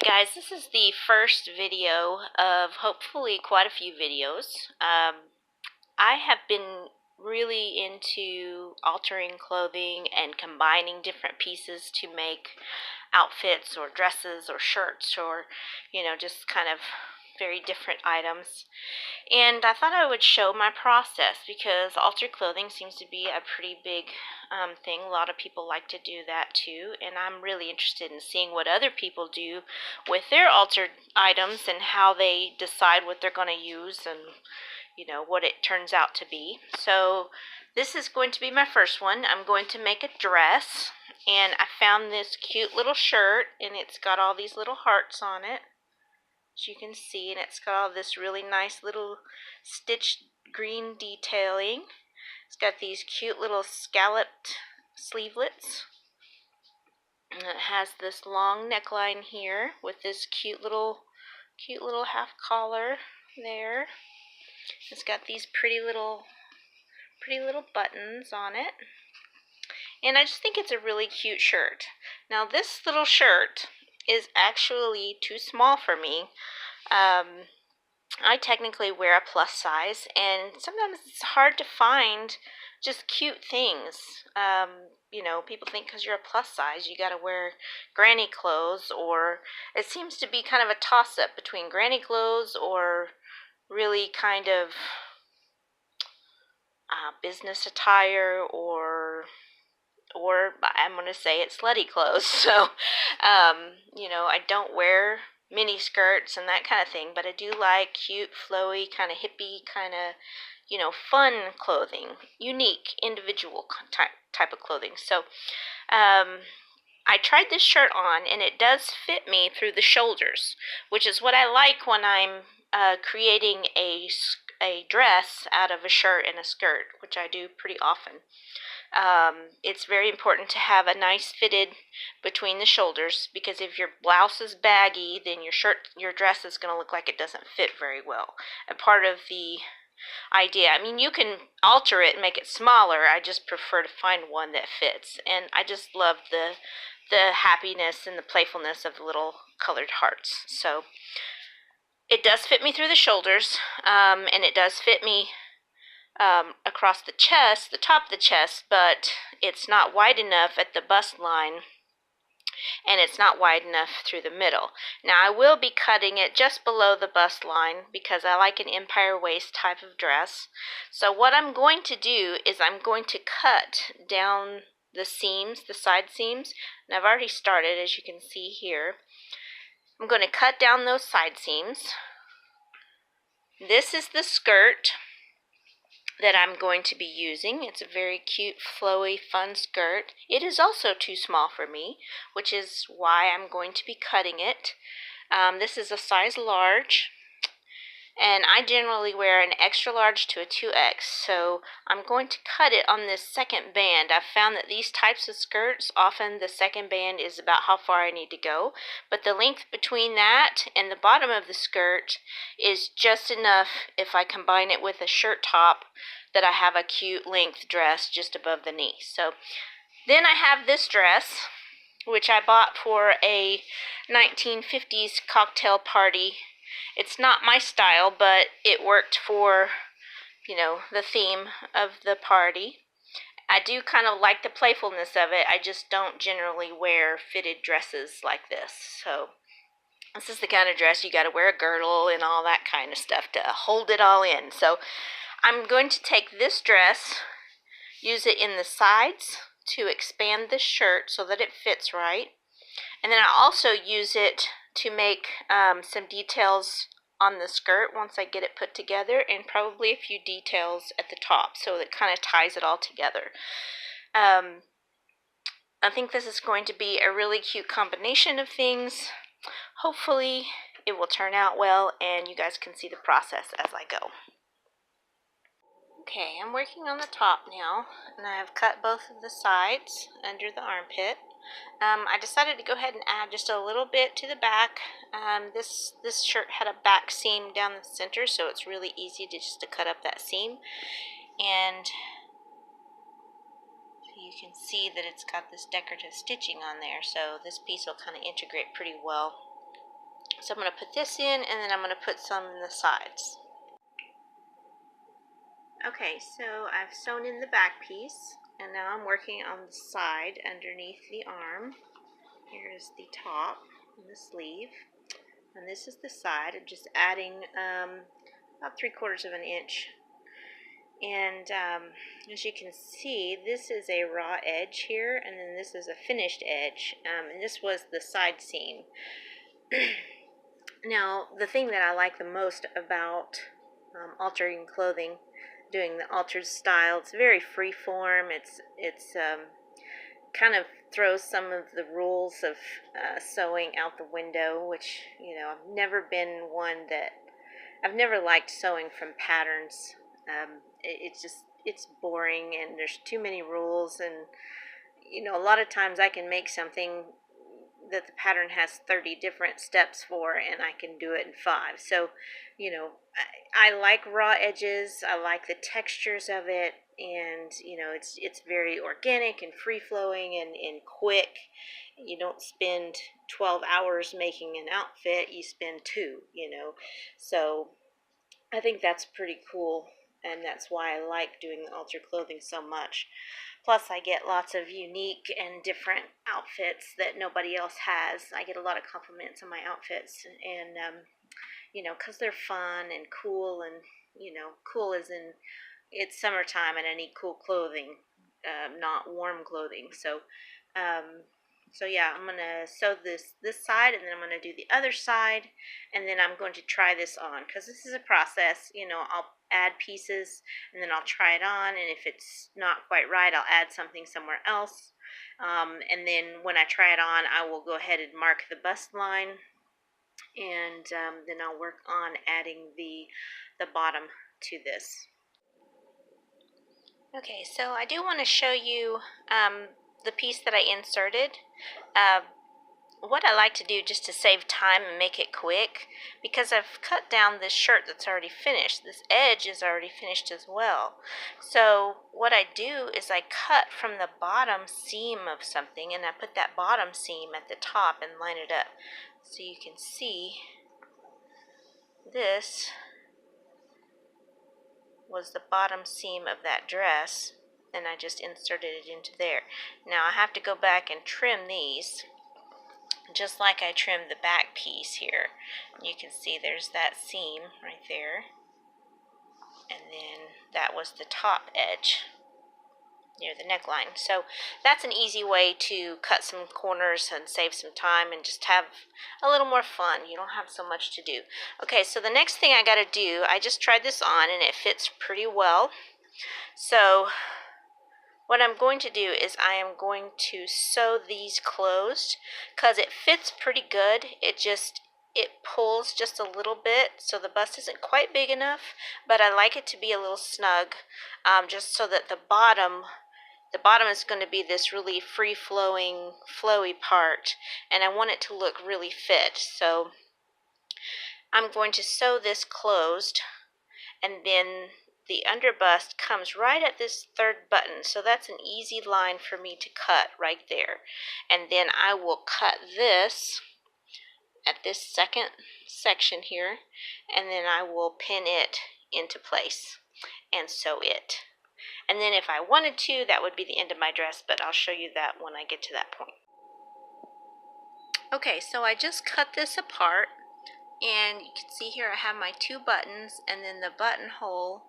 Guys, this is the first video of hopefully quite a few videos. I have been really into altering clothing and combining different pieces to make outfits or dresses or shirts or, just kind of very different items. And I thought I would show my process because altered clothing seems to be a pretty big thing. A lot of people like to do that too, and I'm really interested in seeing what other people do with their altered items and how they decide what they're going to use and what it turns out to be. So this is going to be my first one. I'm going to make a dress, and I found this cute little shirt, and it's got all these little hearts on it, as you can see, and it's got all this really nice little stitched green detailing. It's got these cute little scalloped sleevelets, and it has this long neckline here with this cute little half collar there. It's got these pretty little buttons on it, and I just think it's a really cute shirt. Now this little shirt is actually too small for me. I technically wear a plus size, and sometimes it's hard to find just cute things. People think because you're a plus size, you gotta wear granny clothes, or it seems to be kind of a toss-up between granny clothes or really kind of business attire, or I'm going to say it's slutty clothes. So, I don't wear mini skirts and that kind of thing, but I do like cute, flowy, kind of hippie, kind of, fun clothing, unique, individual type of clothing. So, I tried this shirt on, and it does fit me through the shoulders, which is what I like when I'm creating a dress out of a shirt and a skirt, which I do pretty often. It's very important to have a nice fitted between the shoulders, because if your blouse is baggy, then your dress is going to look like it doesn't fit very well. And part of the idea, you can alter it and make it smaller. I just prefer to find one that fits, and I just love the happiness and the playfulness of the little colored hearts. So it does fit me through the shoulders, and it does fit me across the chest, the top of the chest, but it's not wide enough at the bust line, and it's not wide enough through the middle. Now I will be cutting it just below the bust line because I like an empire waist type of dress. So what I'm going to do is I'm going to cut down the seams, the side seams, and I've already started, as you can see here. I'm going to cut down those side seams. This is the skirt that I'm going to be using. It's a very cute, flowy, fun skirt. It is also too small for me, which is why I'm going to be cutting it. This is a size large, and I generally wear an extra large to a 2X, so I'm going to cut it on this second band. I've found that these types of skirts, often the second band is about how far I need to go, but the length between that and the bottom of the skirt is just enough, if I combine it with a shirt top, that I have a cute length dress just above the knee. So then I have this dress, which I bought for a 1950s cocktail party. It's not my style, but it worked for, the theme of the party. I do kind of like the playfulness of it. I just don't generally wear fitted dresses like this. So this is the kind of dress you got to wear a girdle and all that kind of stuff to hold it all in. So I'm going to take this dress, use it in the sides to expand the shirt so that it fits right. And then I also use it to make some details on the skirt once I get it put together, and probably a few details at the top, so it kind of ties it all together. I think this is going to be a really cute combination of things. Hopefully it will turn out well, and you guys can see the process as I go. Okay, I'm working on the top now, and I have cut both of the sides under the armpit. I decided to go ahead and add just a little bit to the back. This shirt had a back seam down the center, so it's really easy to cut up that seam. And you can see that it's got this decorative stitching on there, so this piece will kind of integrate pretty well. So I'm going to put this in, and then I'm going to put some in the sides. Okay, so I've sewn in the back piece, and now I'm working on the side underneath the arm. Here's the top and the sleeve, and this is the side. I'm just adding about 3/4 of an inch. And as you can see, this is a raw edge here, and then this is a finished edge, and this was the side seam. Now, the thing that I like the most about altering clothing, doing the altered style, it's very free form. It's kind of throws some of the rules of sewing out the window, which, you know, I've never liked sewing from patterns. It's boring, and there's too many rules, and you know, a lot of times I can make something that the pattern has 30 different steps for, and I can do it in 5. So, you know, I like raw edges. I like the textures of it, and you know, it's very organic and free flowing and quick. You don't spend 12 hours making an outfit. You spend 2. You know, so I think that's pretty cool, and that's why I like doing altered clothing so much. Plus, I get lots of unique and different outfits that nobody else has. I get a lot of compliments on my outfits, and you know, because they're fun and cool, and you know, cool as in it's summertime and I need cool clothing, not warm clothing. Um, so yeah, I'm gonna sew this side, and then I'm gonna do the other side, and then I'm going to try this on, because this is a process. You know, I'll add pieces, and then I'll try it on, and if it's not quite right, I'll add something somewhere else. And then when I try it on, I will go ahead and mark the bust line, and then I'll work on adding the bottom to this. Okay, so I do want to show you the piece that I inserted. Uh, what I like to do, just to save time and make it quick, because I've cut down this shirt that's already finished. This edge is already finished as well. So what I do is I cut from the bottom seam of something, and I put that bottom seam at the top and line it up. So you can see this was the bottom seam of that dress, and I just inserted it into there. Now I have to go back and trim these, just like I trimmed the back piece here. You can see there's that seam right there, and then that was the top edge near the neckline. So that's an easy way to cut some corners and save some time and just have a little more fun. You don't have so much to do. Okay, so the next thing I got to do, I just tried this on and it fits pretty well. So what I'm going to do is I am going to sew these closed, because it fits pretty good. It pulls just a little bit, so the bust isn't quite big enough, but I like it to be a little snug, just so that the bottom is going to be this really free-flowing, flowy part, and I want it to look really fit. So I'm going to sew this closed, and then the underbust comes right at this 3rd button, so that's an easy line for me to cut right there. And then I will cut this at this 2nd section here, and then I will pin it into place and sew it. And then if I wanted to, that would be the end of my dress, but I'll show you that when I get to that point. Okay, so I just cut this apart, and you can see here I have my 2 buttons, and then the buttonhole,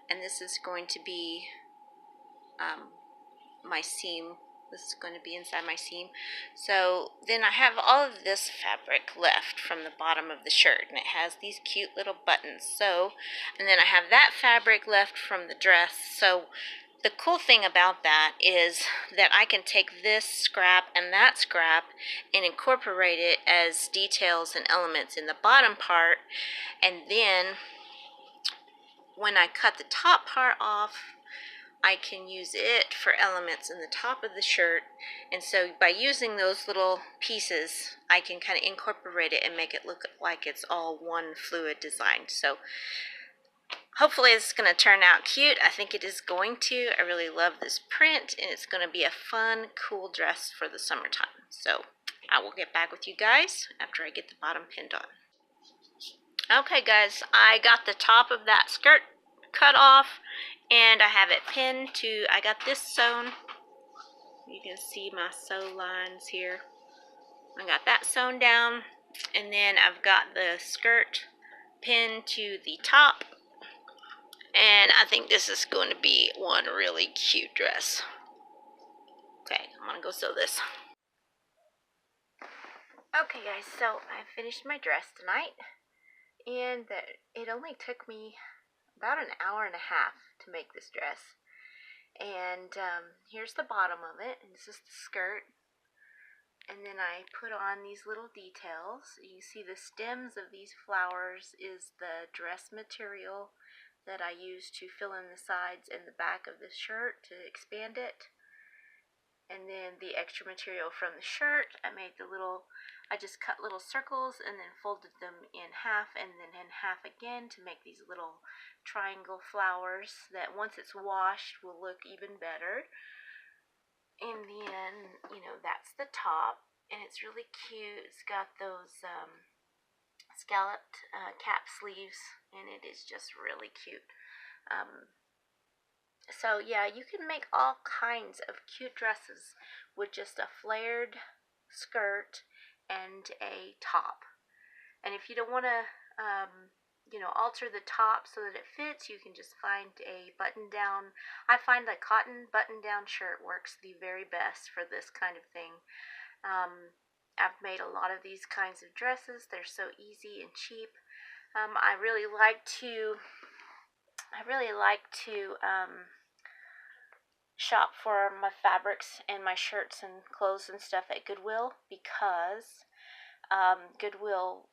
and this is going to be my seam. This is going to be inside my seam. So then I have all of this fabric left from the bottom of the shirt, and it has these cute little buttons. So, and then I have that fabric left from the dress. So the cool thing about that is that I can take this scrap and that scrap and incorporate it as details and elements in the bottom part, and then when I cut the top part off, I can use it for elements in the top of the shirt. And so by using those little pieces, I can kind of incorporate it and make it look like it's all one fluid design. So hopefully this is going to turn out cute. I think it is going to. I really love this print, and it's going to be a fun, cool dress for the summertime. So I will get back with you guys after I get the bottom pinned on. Okay guys, I got the top of that skirt cut off and I have it pinned to, I got this sewn. You can see my sew lines here. I got that sewn down, and then I've got the skirt pinned to the top, and I think this is going to be one really cute dress. Okay, I'm gonna go sew this. Okay guys, so I finished my dress tonight, and it only took me about an hour and a half to make this dress. And here's the bottom of it, and this is the skirt. And then I put on these little details. You see the stems of these flowers is the dress material that I used to fill in the sides and the back of the shirt to expand it. And then the extra material from the shirt, I just cut little circles and then folded them in half and then in half again to make these little triangle flowers that once it's washed will look even better. And then, that's the top, and it's really cute. It's got those scalloped cap sleeves, and it is just really cute. So yeah, you can make all kinds of cute dresses with just a flared skirt and a top. And if you don't want to, alter the top so that it fits, you can just find a button-down. I find a cotton button-down shirt works the very best for this kind of thing. I've made a lot of these kinds of dresses. They're so easy and cheap. I really like to shop for my fabrics and my shirts and clothes and stuff at Goodwill, because Goodwill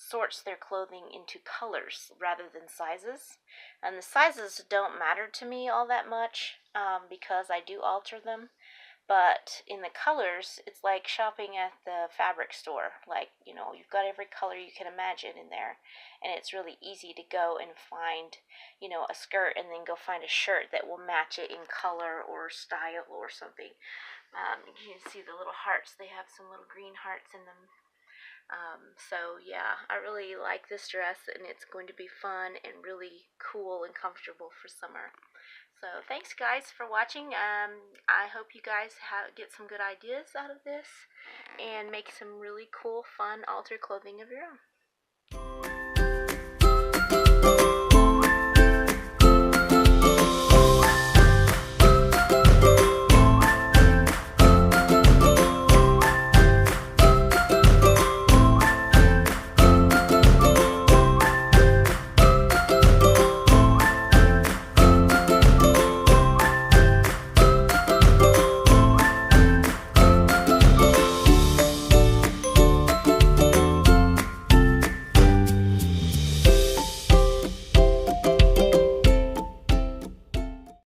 sorts their clothing into colors rather than sizes, and the sizes don't matter to me all that much because I do alter them. But in the colors, it's like shopping at the fabric store. Like, you've got every color you can imagine in there. And it's really easy to go and find, a skirt and then go find a shirt that will match it in color or style or something. You can see the little hearts. They have some little green hearts in them. So yeah, I really like this dress, and it's going to be fun and really cool and comfortable for summer. So thanks guys for watching. I hope you guys get some good ideas out of this and make some really cool, fun alter clothing of your own.